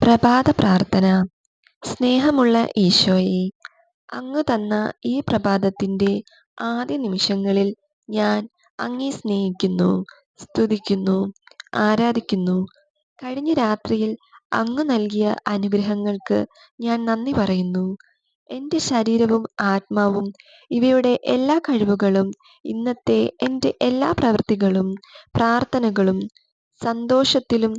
പ്രഭാത പ്രാർത്ഥന. സ്നേഹമുള്ള ഈശോയെ, അങ്ങ് തന്ന ഈ പ്രഭാതത്തിൻ്റെ ആദ്യ നിമിഷങ്ങളിൽ ഞാൻ അങ്ങയെ സ്നേഹിക്കുന്നു, സ്തുതിക്കുന്നു, ആരാധിക്കുന്നു. കഴിഞ്ഞ രാത്രിയിൽ അങ്ങ് നൽകിയ അനുഗ്രഹങ്ങൾക്ക് ഞാൻ നന്ദി പറയുന്നു. എൻ്റെ ശരീരവും ആത്മാവും ഇവയുടെ എല്ലാ കഴിവുകളും ഇന്നത്തെ എൻ്റെ എല്ലാ പ്രവൃത്തികളും പ്രാർത്ഥനകളും സന്തോഷത്തിലും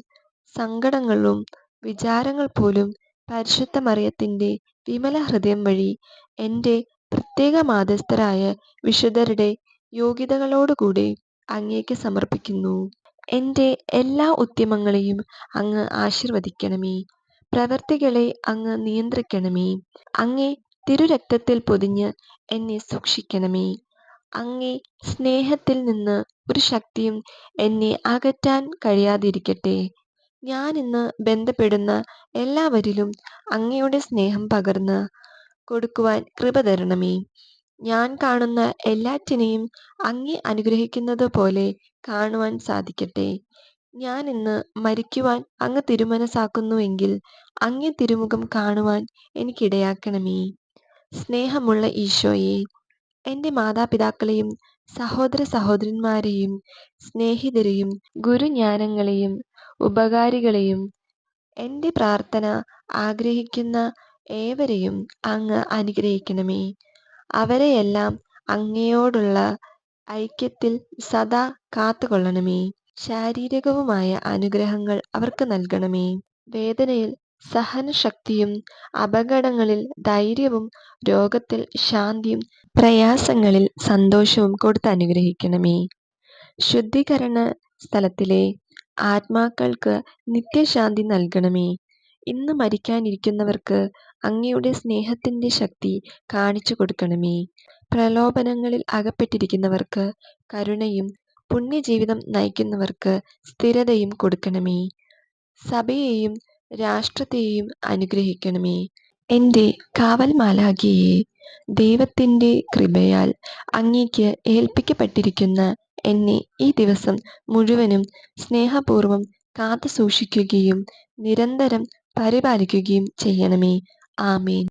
സങ്കടങ്ങളിലും വിചാരങ്ങൾ പോലും പരിശുദ്ധ മറിയത്തിൻ്റെ വിമല ഹൃദയം വഴി എൻ്റെ പ്രത്യേക മാധ്യസ്ഥരായ വിശുദ്ധരുടെ യോഗ്യതകളോടുകൂടി അങ്ങേക്ക് സമർപ്പിക്കുന്നു. എൻ്റെ എല്ലാ ഉദ്യമങ്ങളെയും അങ്ങ് ആശീർവദിക്കണമേ. പ്രവൃത്തികളെ അങ്ങ് നിയന്ത്രിക്കണമേ. അങ്ങേ തിരുരക്തത്തിൽ പൊതിഞ്ഞ് എന്നെ സൂക്ഷിക്കണമേ. അങ്ങേ സ്നേഹത്തിൽ നിന്ന് ഒരു ശക്തിയും എന്നെ അകറ്റാൻ കഴിയാതിരിക്കട്ടെ. ഞാൻ ഇന്ന് ബന്ധപ്പെടുന്ന എല്ലാവരിലും അങ്ങയുടെ സ്നേഹം പകർന്ന് കൊടുക്കുവാൻ കൃപ തരണമേ. ഞാൻ കാണുന്ന എല്ലാറ്റിനെയും അങ്ങേ അനുഗ്രഹിക്കുന്നത് പോലെ കാണുവാൻ സാധിക്കട്ടെ. ഞാൻ ഇന്ന് മരിക്കുവാൻ അങ്ങ് തിരുമനസ്സാക്കുന്നുവെങ്കിൽ അങ്ങേ തിരുമുഖം കാണുവാൻ എനിക്കിടയാക്കണമേ. സ്നേഹമുള്ള ഈശോയെ, എൻ്റെ മാതാപിതാക്കളെയും സഹോദര സഹോദരന്മാരെയും സ്നേഹിതരെയും ഗുരുജ്ഞാനങ്ങളെയും ഉപകാരികളെയും എൻ്റെ പ്രാർത്ഥന ആഗ്രഹിക്കുന്ന ഏവരെയും അങ്ങ് അനുഗ്രഹിക്കണമേ. അവരെയെല്ലാം അങ്ങയോടുള്ള ഐക്യത്തിൽ സദാ കാത്തുകൊള്ളണമേ. ശാരീരികവുമായ അനുഗ്രഹങ്ങൾ അവർക്ക് നൽകണമേ. വേദനയിൽ സഹനശക്തിയും അപകടങ്ങളിൽ ധൈര്യവും രോഗത്തിൽ ശാന്തിയും പ്രയാസങ്ങളിൽ സന്തോഷവും കൊടുത്ത് അനുഗ്രഹിക്കണമേ. ശുദ്ധീകരണ സ്ഥലത്തിലെ ആത്മാക്കൾക്ക് നിത്യശാന്തി നൽകണമേ. ഇന്ന് മരിക്കാനിരിക്കുന്നവർക്ക് അങ്ങയുടെ സ്നേഹത്തിൻ്റെ ശക്തി കാണിച്ചു കൊടുക്കണമേ. പ്രലോഭനങ്ങളിൽ അകപ്പെട്ടിരിക്കുന്നവർക്ക് കരുണയും പുണ്യജീവിതം നയിക്കുന്നവർക്ക് സ്ഥിരതയും കൊടുക്കണമേ. സഭയെയും രാഷ്ട്രത്തെയും അനുഗ്രഹിക്കണമേ. എൻ്റെ കാവൽ മാലാഖയെ, ദൈവത്തിൻ്റെ കൃപയാൽ അങ്ങേക്ക് ഏൽപ്പിക്കപ്പെട്ടിരിക്കുന്ന എന്നെ ഈ ദിവസം മുഴുവനും സ്നേഹപൂർവ്വം കാത്തു സൂക്ഷിക്കുകയും നിരന്തരം പരിപാലിക്കുകയും ചെയ്യണമേ. ആമേൻ.